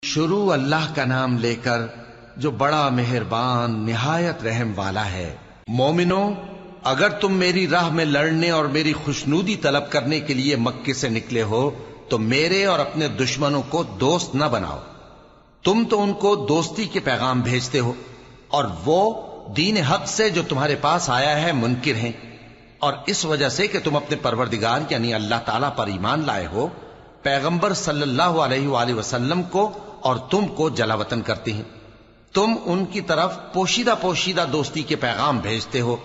شروع اللہ کا نام لے کر جو بڑا مہربان نہایت رحم والا ہے۔ مومنو، اگر تم میری راہ میں لڑنے اور میری خوشنودی طلب کرنے کے لیے مکے سے نکلے ہو تو میرے اور اپنے دشمنوں کو دوست نہ بناؤ۔ تم تو ان کو دوستی کے پیغام بھیجتے ہو اور وہ دین حق سے جو تمہارے پاس آیا ہے منکر ہیں، اور اس وجہ سے کہ تم اپنے پروردگار یعنی اللہ تعالیٰ پر ایمان لائے ہو، پیغمبر صلی اللہ علیہ وآلہ وسلم کو اور تم کو جلا وطن کرتے ہیں۔ تم ان کی طرف پوشیدہ پوشیدہ دوستی کے پیغام بھیجتے ہو،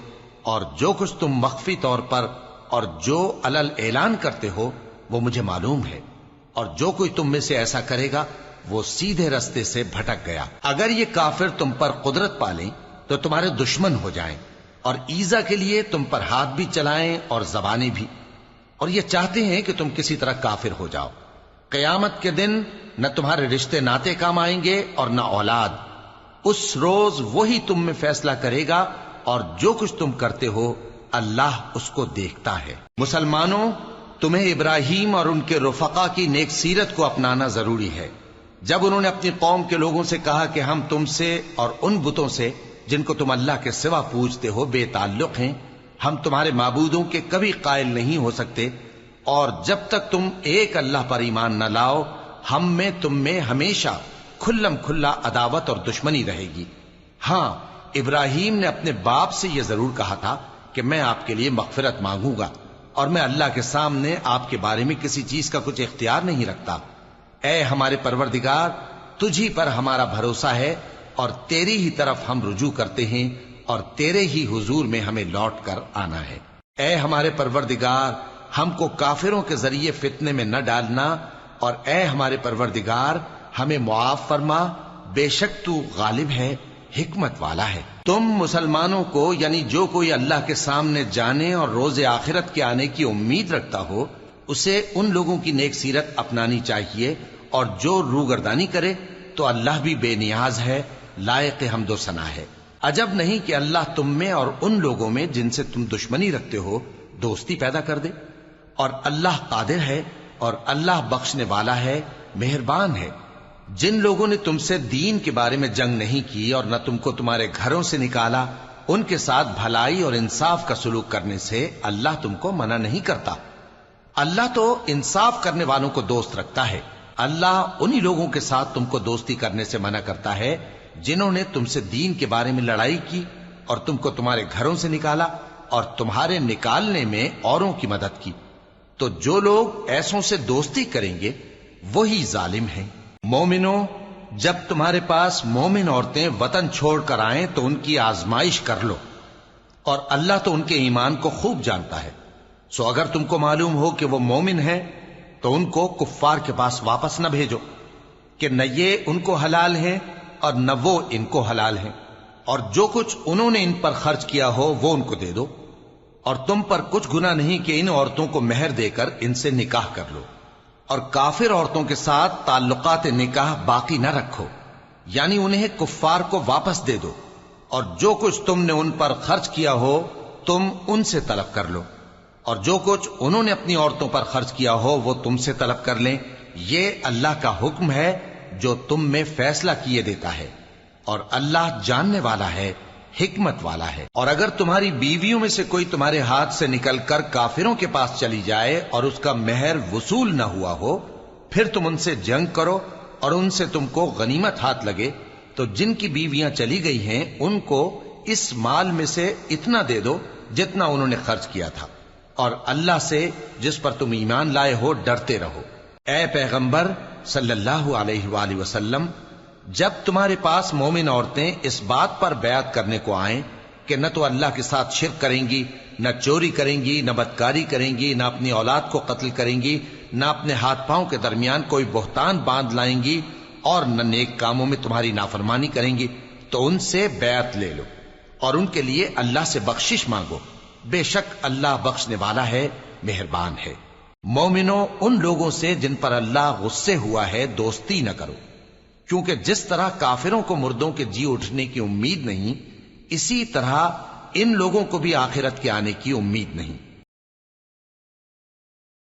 اور جو کچھ تم مخفی طور پر اور جو علل اعلان کرتے ہو وہ مجھے معلوم ہے، اور جو کوئی تم میں سے ایسا کرے گا وہ سیدھے رستے سے بھٹک گیا۔ اگر یہ کافر تم پر قدرت پالیں تو تمہارے دشمن ہو جائیں، اور ایذا کے لیے تم پر ہاتھ بھی چلائیں اور زبانیں بھی، اور یہ چاہتے ہیں کہ تم کسی طرح کافر ہو جاؤ۔ قیامت کے دن نہ تمہارے رشتے ناتے کام آئیں گے اور نہ اولاد۔ اس روز وہی تم میں فیصلہ کرے گا، اور جو کچھ تم کرتے ہو اللہ اس کو دیکھتا ہے۔ مسلمانوں، تمہیں ابراہیم اور ان کے رفقا کی نیک سیرت کو اپنانا ضروری ہے۔ جب انہوں نے اپنی قوم کے لوگوں سے کہا کہ ہم تم سے اور ان بتوں سے جن کو تم اللہ کے سوا پوجتے ہو بے تعلق ہیں، ہم تمہارے معبودوں کے کبھی قائل نہیں ہو سکتے، اور جب تک تم ایک اللہ پر ایمان نہ لاؤ ہم میں تم میں ہمیشہ کھلم کھلا عداوت اور دشمنی رہے گی۔ ہاں، ابراہیم نے اپنے باپ سے یہ ضرور کہا تھا کہ میں آپ کے لیے مغفرت مانگوں گا، اور میں اللہ کے سامنے آپ کے بارے میں کسی چیز کا کچھ اختیار نہیں رکھتا۔ اے ہمارے پروردگار، تجھی پر ہمارا بھروسہ ہے، اور تیری ہی طرف ہم رجوع کرتے ہیں، اور تیرے ہی حضور میں ہمیں لوٹ کر آنا ہے۔ اے ہمارے پروردگار، ہم کو کافروں کے ذریعے فتنے میں نہ ڈالنا، اور اے ہمارے پروردگار ہمیں معاف فرما، بے شک تو غالب ہے، حکمت والا ہے۔ تم مسلمانوں کو یعنی جو کوئی اللہ کے سامنے جانے اور روز آخرت کے آنے کی امید رکھتا ہو اسے ان لوگوں کی نیک سیرت اپنانی چاہیے، اور جو روگردانی کرے تو اللہ بھی بے نیاز ہے، لائق حمد و ثنا ہے۔ عجب نہیں کہ اللہ تم میں اور ان لوگوں میں جن سے تم دشمنی رکھتے ہو دوستی پیدا کر دے، اور اللہ قادر ہے اور اللہ بخشنے والا ہے، مہربان ہے۔ جن لوگوں نے تم سے دین کے بارے میں جنگ نہیں کی اور نہ تم کو تمہارے گھروں سے نکالا، ان کے ساتھ بھلائی اور انصاف کا سلوک کرنے سے اللہ تم کو منع نہیں کرتا۔ اللہ تو انصاف کرنے والوں کو دوست رکھتا ہے۔ اللہ انہی لوگوں کے ساتھ تم کو دوستی کرنے سے منع کرتا ہے جنہوں نے تم سے دین کے بارے میں لڑائی کی اور تم کو تمہارے گھروں سے نکالا اور تمہارے نکالنے میں اوروں کی مدد کی، تو جو لوگ ایسوں سے دوستی کریں گے وہی ظالم ہیں۔ مومنوں، جب تمہارے پاس مومن عورتیں وطن چھوڑ کر آئیں تو ان کی آزمائش کر لو، اور اللہ تو ان کے ایمان کو خوب جانتا ہے۔ سو اگر تم کو معلوم ہو کہ وہ مومن ہیں تو ان کو کفار کے پاس واپس نہ بھیجو کہ نہ یہ ان کو حلال ہیں اور نہ وہ ان کو حلال ہیں، اور جو کچھ انہوں نے ان پر خرچ کیا ہو وہ ان کو دے دو، اور تم پر کچھ گناہ نہیں کہ ان عورتوں کو مہر دے کر ان سے نکاح کر لو، اور کافر عورتوں کے ساتھ تعلقات نکاح باقی نہ رکھو، یعنی انہیں کفار کو واپس دے دو، اور جو کچھ تم نے ان پر خرچ کیا ہو تم ان سے طلب کر لو، اور جو کچھ انہوں نے اپنی عورتوں پر خرچ کیا ہو وہ تم سے طلب کر لیں۔ یہ اللہ کا حکم ہے جو تم میں فیصلہ کیے دیتا ہے، اور اللہ جاننے والا ہے، حکمت والا ہے۔ اور اگر تمہاری بیویوں میں سے کوئی تمہارے ہاتھ سے نکل کر کافروں کے پاس چلی جائے اور اس کا مہر وصول نہ ہوا ہو، پھر تم ان سے جنگ کرو اور ان سے تم کو غنیمت ہاتھ لگے، تو جن کی بیویاں چلی گئی ہیں ان کو اس مال میں سے اتنا دے دو جتنا انہوں نے خرچ کیا تھا، اور اللہ سے جس پر تم ایمان لائے ہو ڈرتے رہو۔ اے پیغمبر صلی اللہ علیہ وآلہ وسلم، جب تمہارے پاس مومن عورتیں اس بات پر بیعت کرنے کو آئیں کہ نہ تو اللہ کے ساتھ شرک کریں گی، نہ چوری کریں گی، نہ بدکاری کریں گی، نہ اپنی اولاد کو قتل کریں گی، نہ اپنے ہاتھ پاؤں کے درمیان کوئی بہتان باندھ لائیں گی، اور نہ نیک کاموں میں تمہاری نافرمانی کریں گی، تو ان سے بیعت لے لو اور ان کے لیے اللہ سے بخشش مانگو، بے شک اللہ بخشنے والا ہے، مہربان ہے۔ مومنوں، ان لوگوں سے جن پر اللہ غصے ہوا ہے دوستی نہ کرو، کیونکہ جس طرح کافروں کو مردوں کے جی اٹھنے کی امید نہیں، اسی طرح ان لوگوں کو بھی آخرت کے آنے کی امید نہیں۔